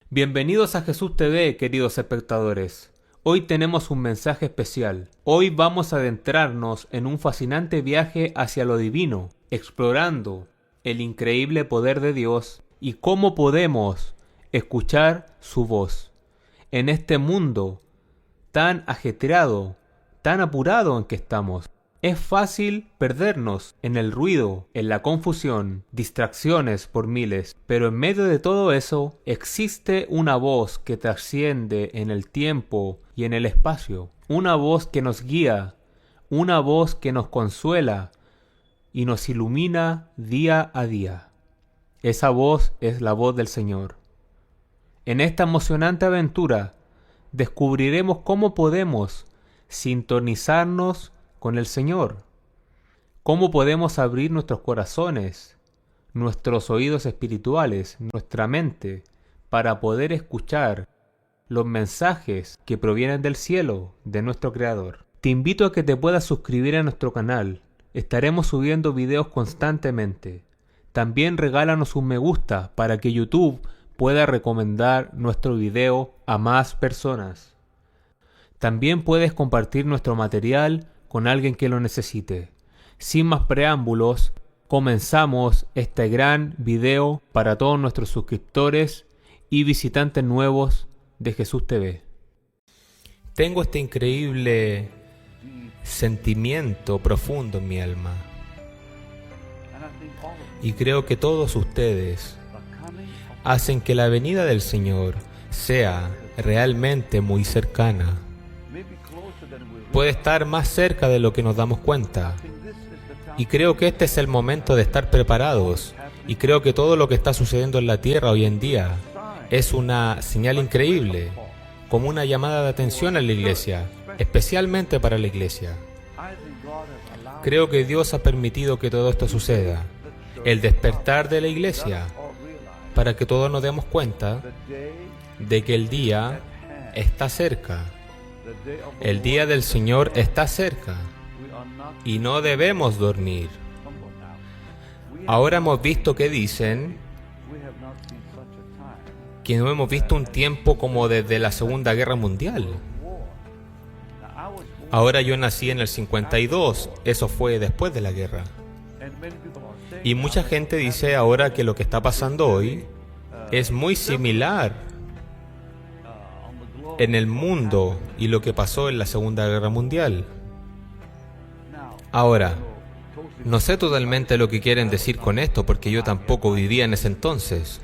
Bienvenidos a Jesús TV, queridos espectadores. Hoy tenemos un mensaje especial. Hoy vamos a adentrarnos en un fascinante viaje hacia lo divino, explorando el increíble poder de Dios y cómo podemos escuchar su voz en este mundo tan ajetreado, tan apurado en que estamos. Es fácil perdernos en el ruido, en la confusión, distracciones por miles, pero en medio de todo eso existe una voz que trasciende en el tiempo y en el espacio, una voz que nos guía, una voz que nos consuela y nos ilumina día a día. Esa voz es la voz del Señor. En esta emocionante aventura descubriremos cómo podemos sintonizarnos con el Señor. ¿Cómo podemos abrir nuestros corazones, nuestros oídos espirituales, nuestra mente, para poder escuchar los mensajes que provienen del cielo, de nuestro Creador? Te invito a que te puedas suscribir a nuestro canal. Estaremos subiendo videos constantemente. También regálanos un me gusta para que YouTube pueda recomendar nuestro video a más personas. También puedes compartir nuestro material con alguien que lo necesite. Sin más preámbulos, comenzamos este gran video para todos nuestros suscriptores y visitantes nuevos de Jesús TV. Tengo este increíble sentimiento profundo en mi alma y creo que todos ustedes hacen que la venida del Señor sea realmente muy cercana. Puede estar más cerca de lo que nos damos cuenta. Y creo que este es el momento de estar preparados. Y creo que todo lo que está sucediendo en la tierra hoy en día es una señal increíble, como una llamada de atención a la iglesia, especialmente para la iglesia. Creo que Dios ha permitido que todo esto suceda, el despertar de la iglesia, para que todos nos demos cuenta de que el día está cerca. El día del Señor está cerca y no debemos dormir. Ahora hemos visto que dicen que no hemos visto un tiempo como desde la Segunda Guerra Mundial. Ahora yo nací en el 52, eso fue después de la guerra. Y mucha gente dice ahora que lo que está pasando hoy es muy similar en el mundo y lo que pasó en la Segunda Guerra Mundial. Ahora, no sé totalmente lo que quieren decir con esto porque yo tampoco vivía en ese entonces.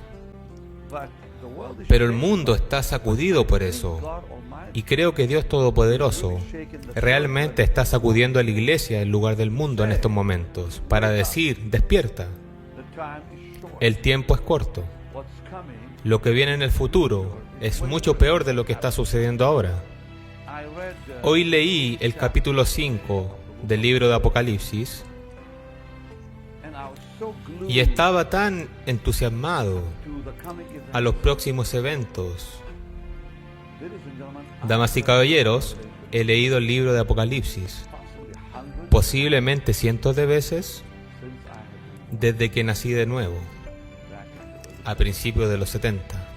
Pero el mundo está sacudido por eso. Y creo que Dios Todopoderoso realmente está sacudiendo a la iglesia en lugar del mundo en estos momentos para decir, despierta. El tiempo es corto. Lo que viene en el futuro es mucho peor de lo que está sucediendo ahora. Hoy leí el capítulo 5 del libro de Apocalipsis y estaba tan entusiasmado a los próximos eventos. Damas y caballeros, he leído el libro de Apocalipsis posiblemente cientos de veces desde que nací de nuevo, a principios de los 70.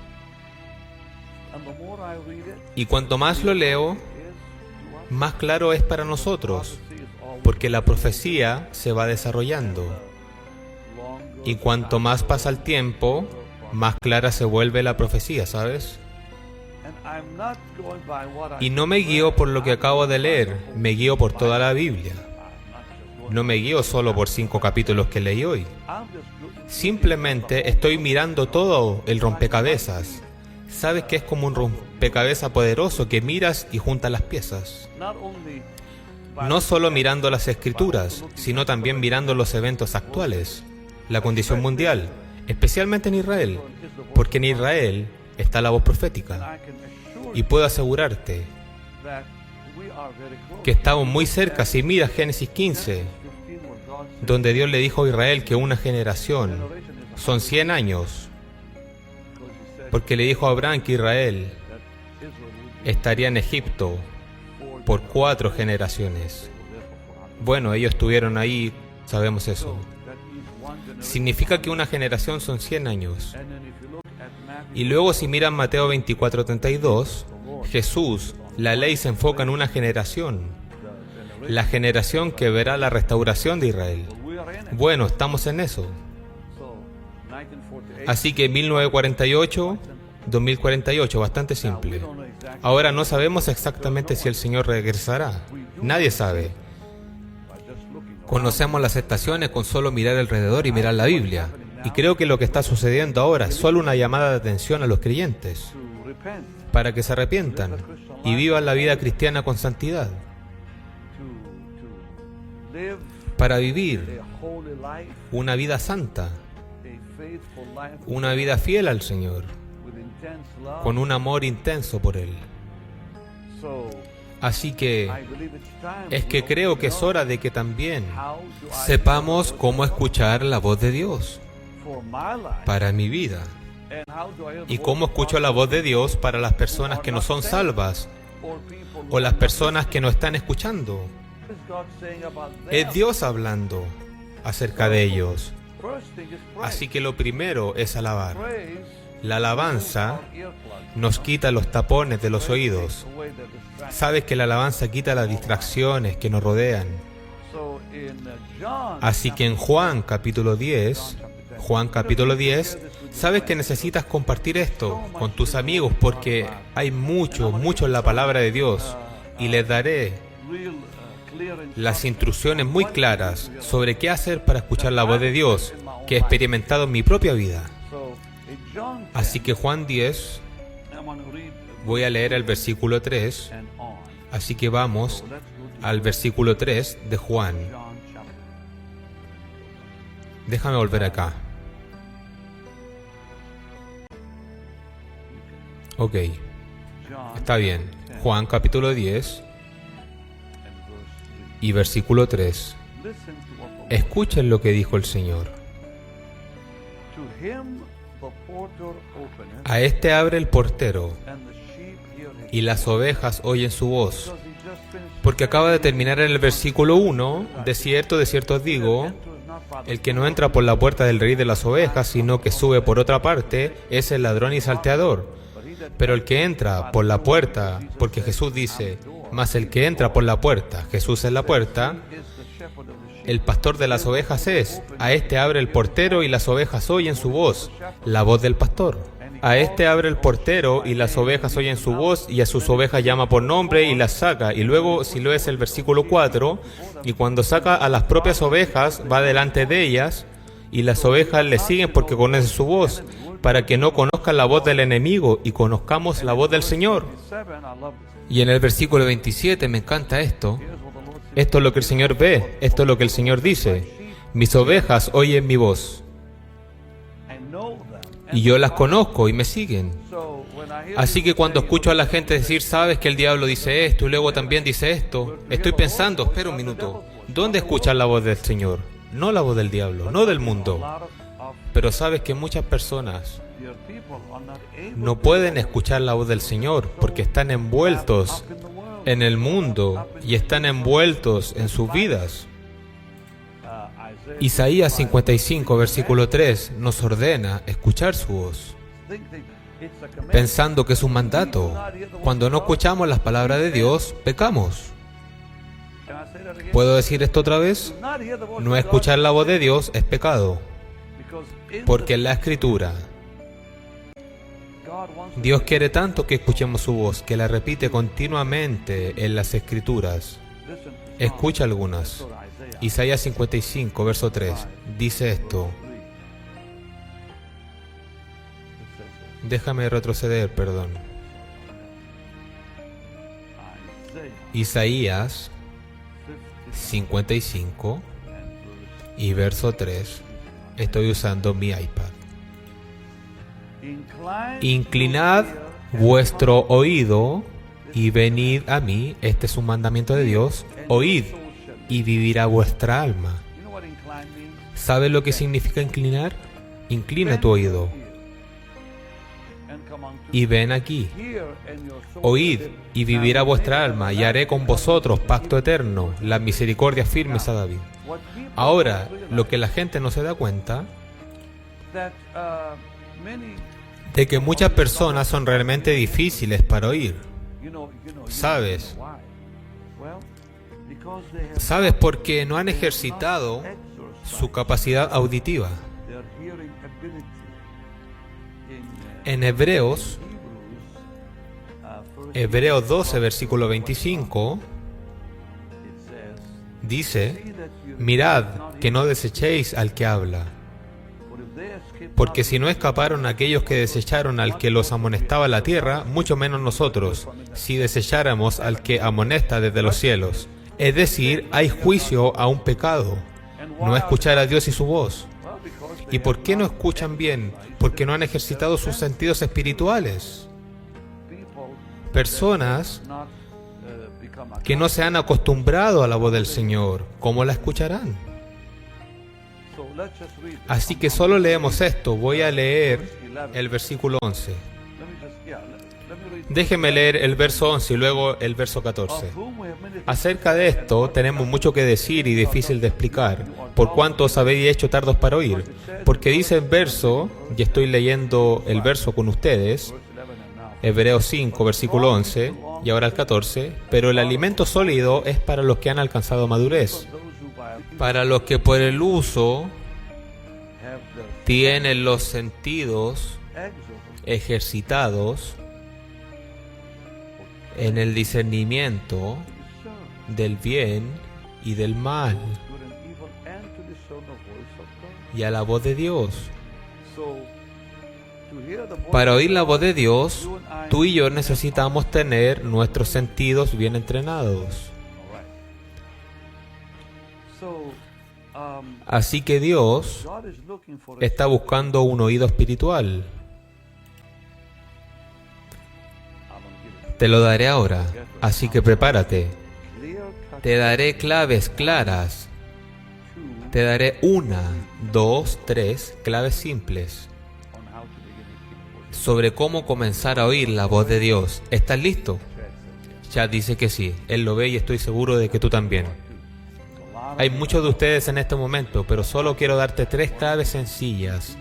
Y cuanto más lo leo, más claro es para nosotros, porque la profecía se va desarrollando. Y cuanto más pasa el tiempo, más clara se vuelve la profecía, ¿sabes? Y no me guío por lo que acabo de leer, me guío por toda la Biblia. No me guío solo por 5 capítulos que leí hoy. Simplemente estoy mirando todo el rompecabezas. Sabes que es como un rompecabezas poderoso que miras y juntas las piezas. No solo mirando las escrituras, sino también mirando los eventos actuales, la condición mundial, especialmente en Israel, porque en Israel está la voz profética. Y puedo asegurarte que estamos muy cerca si miras Génesis 15, donde Dios le dijo a Israel que una generación son 100 años, porque le dijo a Abraham que Israel estaría en Egipto por 4 generaciones. Bueno, ellos estuvieron ahí, sabemos eso. Significa que una generación son 100 años. Y luego si miran Mateo 24:32, Jesús, la ley se enfoca en una generación, la generación que verá la restauración de Israel. Bueno, estamos en eso. Así que 1948, 2048, bastante simple. Ahora no sabemos exactamente si el Señor regresará. Nadie sabe. Conocemos las estaciones con solo mirar alrededor y mirar la Biblia. Y creo que lo que está sucediendo ahora es solo una llamada de atención a los creyentes para que se arrepientan y vivan la vida cristiana con santidad, para vivir una vida santa, una vida fiel al Señor, con un amor intenso por Él. Así que creo que es hora de que también sepamos cómo escuchar la voz de Dios para mi vida. ¿Y cómo escucho la voz de Dios para las personas que no son salvas o las personas que no están escuchando? Es Dios hablando acerca de ellos. Así que lo primero es alabar. La alabanza nos quita los tapones de los oídos. Sabes que la alabanza quita las distracciones que nos rodean. Así que en Juan capítulo 10, sabes que necesitas compartir esto con tus amigos porque hay mucho en la palabra de Dios y les daré las instrucciones muy claras sobre qué hacer para escuchar la voz de Dios que he experimentado en mi propia vida. Así que Juan 10, voy a leer el versículo 3, así que vamos al versículo 3 de Juan. Déjame volver acá. Ok, está bien. Juan capítulo 10 y versículo 3. Escuchen lo que dijo el Señor. A este abre el portero, y las ovejas oyen su voz. Porque acaba de terminar en el versículo 1, de cierto os digo, el que no entra por la puerta del rey de las ovejas, sino que sube por otra parte, es el ladrón y salteador. Pero el que entra por la puerta, porque Jesús dice, mas el que entra por la puerta, Jesús es la puerta, el pastor de las ovejas es. A este abre el portero y las ovejas oyen su voz, la voz del pastor. A este abre el portero y las ovejas oyen su voz y a sus ovejas llama por nombre y las saca. Y luego, si lo es el versículo 4, y cuando saca a las propias ovejas, va delante de ellas y las ovejas le siguen porque conocen su voz, para que no conozcan la voz del enemigo y conozcamos la voz del Señor. Y en el versículo 27 me encanta esto. Esto es lo que el Señor ve, esto es lo que el Señor dice. Mis ovejas oyen mi voz. Y yo las conozco y me siguen. Así que cuando escucho a la gente decir, sabes que el diablo dice esto y luego también dice esto, estoy pensando, espera un minuto, ¿dónde escuchas la voz del Señor? No la voz del diablo, no del mundo. Pero sabes que muchas personas no pueden escuchar la voz del Señor porque están envueltos en el mundo y están envueltos en sus vidas. Isaías 55, versículo 3, nos ordena escuchar su voz, pensando que es un mandato. Cuando no escuchamos las palabras de Dios, pecamos. ¿Puedo decir esto otra vez? No escuchar la voz de Dios es pecado, porque en la Escritura Dios quiere tanto que escuchemos su voz, que la repite continuamente en las Escrituras. Escucha algunas. Isaías 55, verso 3, dice esto. Déjame retroceder, perdón. Isaías 55 y verso 3. Estoy usando mi iPad. Inclinad vuestro oído y venid a mí. Este es un mandamiento de Dios. Oíd y vivirá vuestra alma. ¿Sabes lo que significa inclinar? Inclina tu oído y ven aquí. Oíd y vivirá vuestra alma, y haré con vosotros pacto eterno, las misericordias firmes a David. Ahora, lo que la gente no se da cuenta de que muchas personas son realmente difíciles para oír. ¿Sabes? ¿Sabes? Porque no han ejercitado su capacidad auditiva. En Hebreos 12, versículo 25, dice: mirad que no desechéis al que habla, porque si no escaparon aquellos que desecharon al que los amonestaba la tierra, mucho menos nosotros, si desecháramos al que amonesta desde los cielos. Es decir, hay juicio a un pecado, no escuchar a Dios y su voz. ¿Y por qué no escuchan bien? Porque no han ejercitado sus sentidos espirituales. Personas que no se han acostumbrado a la voz del Señor, ¿cómo la escucharán? Así que solo leemos esto. Voy a leer el versículo 11. Déjeme leer el verso 11 y luego el verso 14. Acerca de esto tenemos mucho que decir y difícil de explicar, por cuanto os habéis hecho tardos para oír. Porque dice el verso, y estoy leyendo el verso con ustedes, Hebreos 5, versículo 11, y ahora el 14, pero el alimento sólido es para los que han alcanzado madurez, para los que por el uso tienen los sentidos ejercitados en el discernimiento del bien y del mal y a la voz de Dios. Para oír la voz de Dios, tú y yo necesitamos tener nuestros sentidos bien entrenados. Así que Dios está buscando un oído espiritual. Te lo daré ahora, así que prepárate. Te daré claves claras. Te daré 1, 2, 3 claves simples sobre cómo comenzar a oír la voz de Dios. ¿Estás listo? Chad dice que sí, él lo ve y estoy seguro de que tú también. Hay muchos de ustedes en este momento, pero solo quiero darte 3 claves sencillas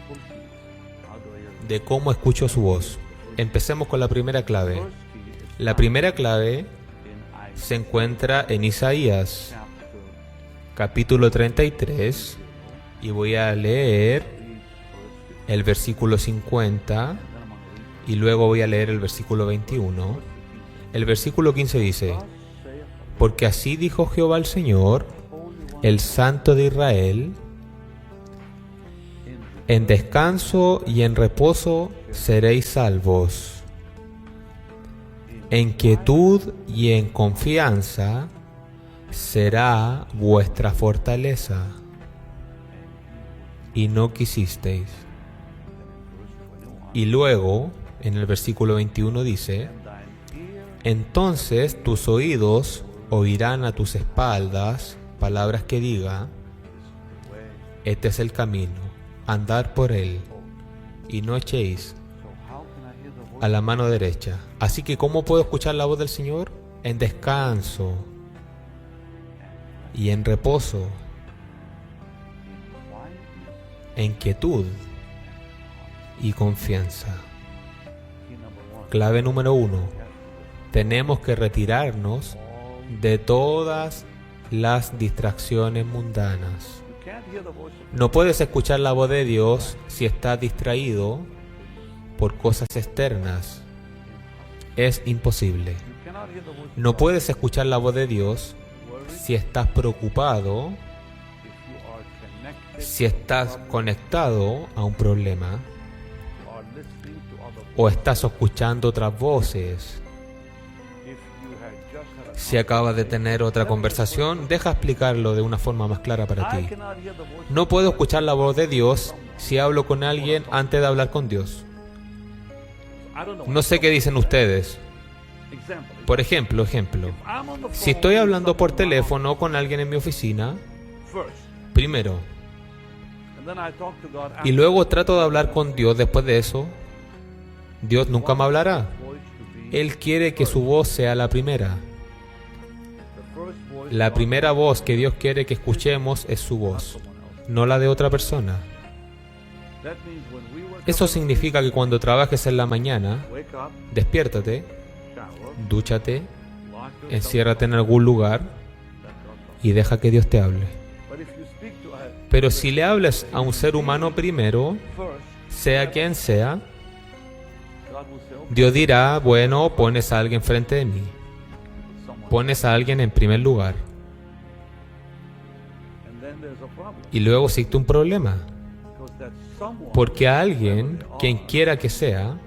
de cómo escucho su voz. Empecemos con la primera clave. La primera clave se encuentra en Isaías, capítulo 33, y voy a leer el versículo 50, y luego voy a leer el versículo 21. El versículo 15 dice: porque así dijo Jehová el Señor, el Santo de Israel, en descanso y en reposo seréis salvos. En quietud y en confianza será vuestra fortaleza. Y no quisisteis. Y luego, en el versículo 21 dice: entonces tus oídos oirán a tus espaldas palabras que diga: este es el camino, andad por él, y no echéis a la mano derecha. Así que, ¿cómo puedo escuchar la voz del Señor? En descanso y en reposo, en quietud y confianza. Clave número 1. Tenemos que retirarnos de todas las distracciones mundanas. No puedes escuchar la voz de Dios si estás distraído por cosas externas. Es imposible. No puedes escuchar la voz de Dios si estás preocupado, si estás conectado a un problema, o estás escuchando otras voces. Si acabas de tener otra conversación, deja explicarlo de una forma más clara para ti. No puedo escuchar la voz de Dios si hablo con alguien antes de hablar con Dios. No sé qué dicen ustedes. Por ejemplo, si estoy hablando por teléfono con alguien en mi oficina, primero, y luego trato de hablar con Dios después de eso, Dios nunca me hablará. Él quiere que su voz sea la primera. La primera voz que Dios quiere que escuchemos es su voz, no la de otra persona. Eso significa que cuando trabajes en la mañana, despiértate, dúchate, enciérrate en algún lugar y deja que Dios te hable. Pero si le hablas a un ser humano primero, sea quien sea, Dios dirá, bueno, pones a alguien frente de mí. Pones a alguien en primer lugar. Y luego existe un problema. Porque a alguien, quien quiera que sea,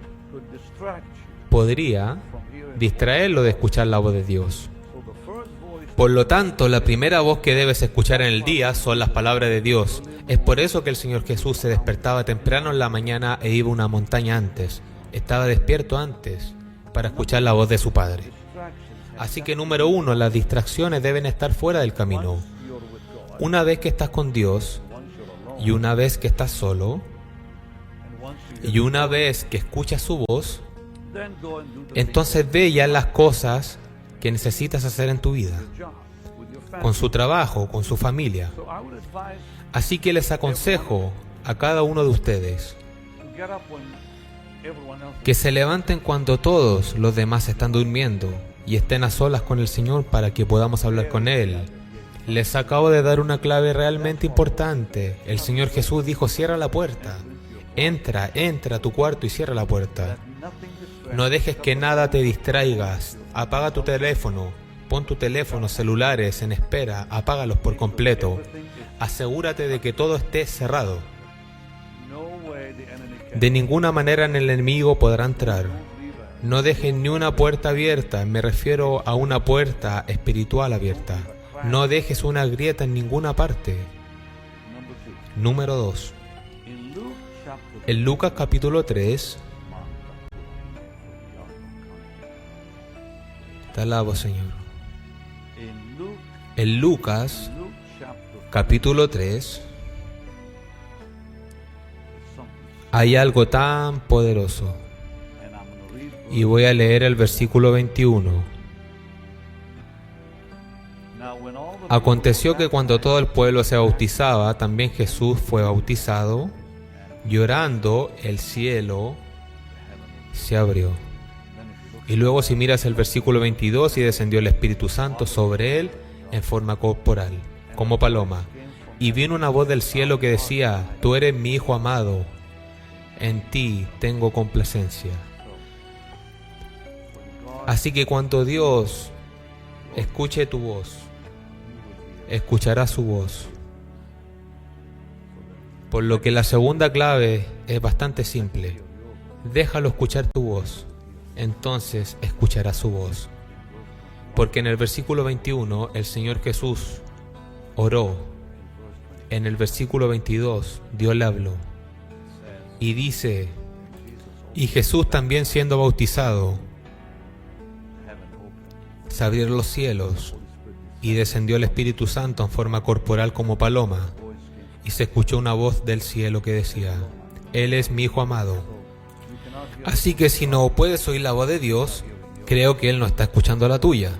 podría distraerlo de escuchar la voz de Dios. Por lo tanto, la primera voz que debes escuchar en el día son las palabras de Dios. Es por eso que el Señor Jesús se despertaba temprano en la mañana e iba a una montaña antes. Estaba despierto antes para escuchar la voz de su Padre. Así que número 1, las distracciones deben estar fuera del camino. Una vez que estás con Dios, y una vez que estás solo, y una vez que escuchas su voz, entonces ve ya las cosas que necesitas hacer en tu vida, con su trabajo, con su familia. Así que les aconsejo a cada uno de ustedes que se levanten cuando todos los demás están durmiendo y estén a solas con el Señor para que podamos hablar con Él. Les acabo de dar una clave realmente importante. El Señor Jesús dijo, cierra la puerta. Entra a tu cuarto y cierra la puerta. No dejes que nada te distraigas. Apaga tu teléfono. Pon tu teléfono, celulares en espera. Apágalos por completo. Asegúrate de que todo esté cerrado. De ninguna manera el enemigo podrá entrar. No dejes ni una puerta abierta. Me refiero a una puerta espiritual abierta. No dejes una grieta en ninguna parte. Número 2. En Lucas capítulo 3. Te alabo, Señor. En Lucas capítulo 3 hay algo tan poderoso. Y voy a leer el versículo 21. Aconteció que cuando todo el pueblo se bautizaba, también Jesús fue bautizado. Llorando, el cielo se abrió. Y luego si miras el versículo 22, y descendió el Espíritu Santo sobre él en forma corporal, como paloma. Y vino una voz del cielo que decía, tú eres mi Hijo amado, en ti tengo complacencia. Así que cuando Dios escuche tu voz, escuchará su voz. Por lo que la segunda clave es bastante simple. Déjalo escuchar tu voz, entonces escuchará su voz. Porque en el versículo 21 el Señor Jesús oró. En el versículo 22 Dios le habló. Y dice, y Jesús también siendo bautizado, se abrieron los cielos, y descendió el Espíritu Santo en forma corporal como paloma, y se escuchó una voz del cielo que decía, Él es mi Hijo amado. Así que si no puedes oír la voz de Dios, creo que Él no está escuchando la tuya.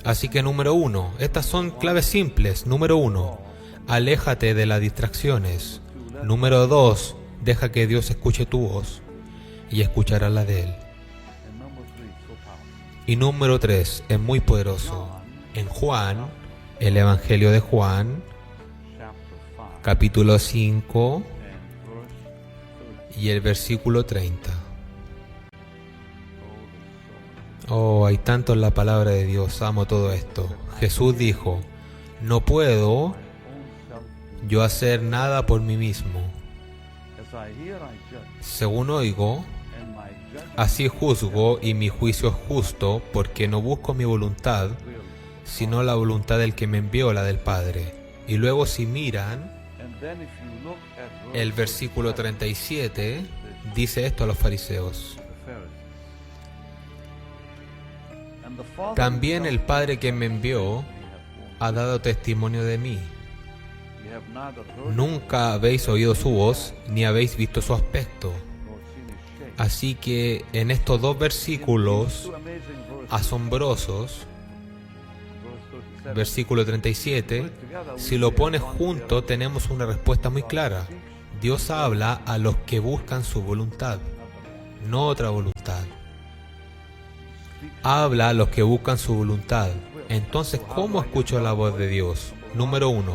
Así que número 1, estas son claves simples. Número 1, aléjate de las distracciones. Número 2, deja que Dios escuche tu voz y escuchará la de Él. Y número 3, es muy poderoso. En Juan, el Evangelio de Juan, capítulo 5 y el versículo 30. Oh, hay tanto en la palabra de Dios, amo todo esto. Jesús dijo, no puedo yo hacer nada por mí mismo. Según oigo, así juzgo y mi juicio es justo, porque no busco mi voluntad, sino la voluntad del que me envió, la del Padre. Y luego si miran, el versículo 37 dice esto a los fariseos. También el Padre que me envió ha dado testimonio de mí. Nunca habéis oído su voz, ni habéis visto su aspecto. Así que en estos dos versículos asombrosos, versículo 37, si lo pones junto tenemos una respuesta muy clara. Dios habla a los que buscan su voluntad, no otra voluntad. Habla a los que buscan su voluntad. Entonces, ¿cómo escucho la voz de Dios? Número 1.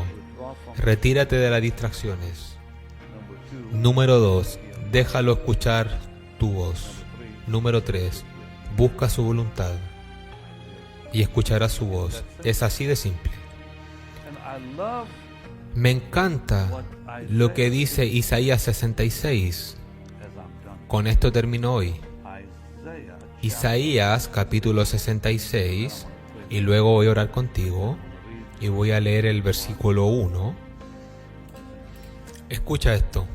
Retírate de las distracciones. Número 2. Déjalo escuchar tu voz. Número 3. Busca su voluntad y escucharás su voz. Es así de simple. Me encanta lo que dice Isaías 66. Con esto termino hoy. Isaías capítulo 66, y luego voy a orar contigo y voy a leer el versículo 1. Escucha esto.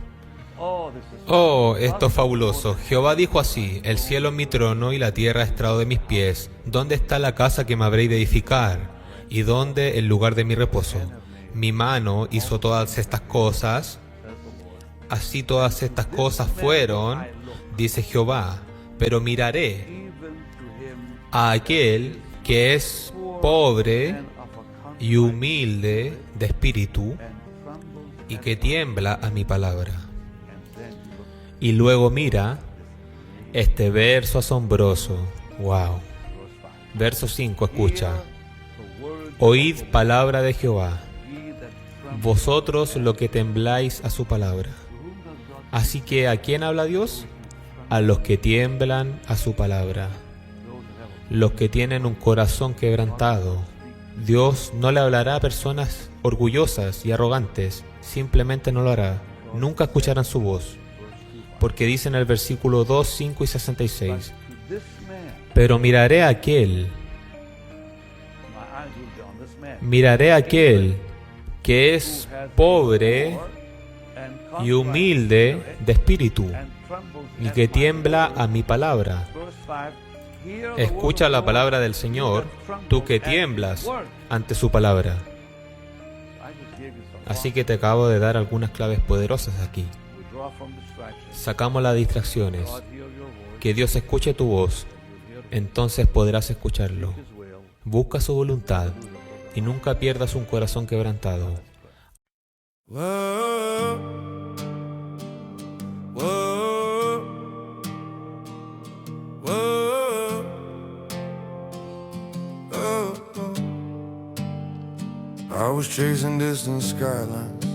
Oh, esto es fabuloso. Jehová dijo así: el cielo es mi trono y la tierra estrado de mis pies. ¿Dónde está la casa que me habréis de edificar? ¿Y dónde el lugar de mi reposo? Mi mano hizo todas estas cosas. Así todas estas cosas fueron, dice Jehová. Pero miraré a aquel que es pobre y humilde de espíritu y que tiembla a mi palabra. Y luego mira este verso asombroso. Wow. Verso 5, escucha. Oíd palabra de Jehová, vosotros lo que tembláis a su palabra. Así que, ¿a quién habla Dios? A los que tiemblan a su palabra, los que tienen un corazón quebrantado. Dios no le hablará a personas orgullosas y arrogantes, simplemente no lo hará. Nunca escucharán su voz, porque dice en el versículo 2, 5 y 66, pero miraré a aquel que es pobre y humilde de espíritu y que tiembla a mi palabra. Escucha la palabra del Señor, tú que tiemblas ante su palabra. Así que te acabo de dar algunas claves poderosas aquí. Sacamos las distracciones. Que Dios escuche tu voz, entonces podrás escucharlo. Busca su voluntad y nunca pierdas un corazón quebrantado. I was chasing distant skylines,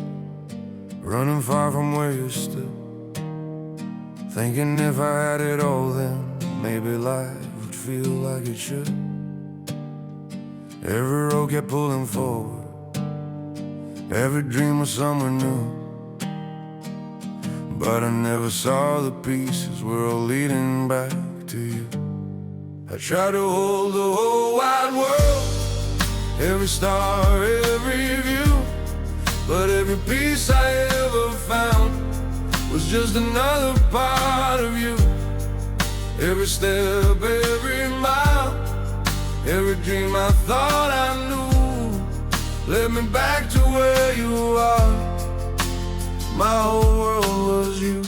running far from where you stood, thinking if I had it all then maybe life would feel like it should. Every road kept pulling forward, every dream was somewhere new, but I never saw the pieces were all leading back to you. I tried to hold the whole wide world, every star, every view, but every piece I ever found was just another part of you. Every step, every mile, every dream I thought I knew led me back to where you are. My whole world was you.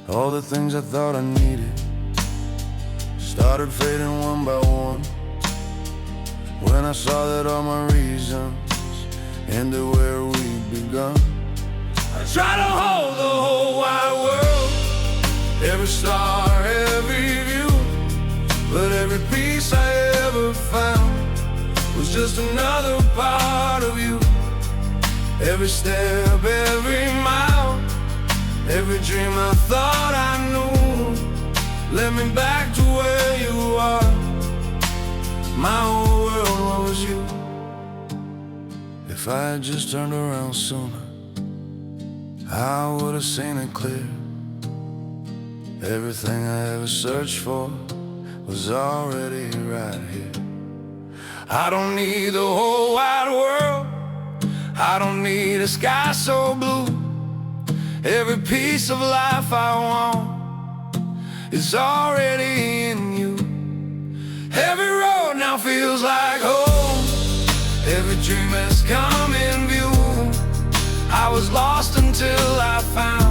All the things I thought I needed started fading one by one, when I saw that all my reasons ended where we'd begun. I tried to hold the whole wide world, every star, every view, but every piece I ever found was just another part of you. Every step, every mile, every dream I thought I knew led me back to where you are. My whole world was you. If I had just turned around sooner, I would have seen it clear. Everything I ever searched for was already right here. I don't need the whole wide world, I don't need a sky so blue. Every piece of life I want is already in you. Every road now feels like home, every dream has come in view. I was lost until I found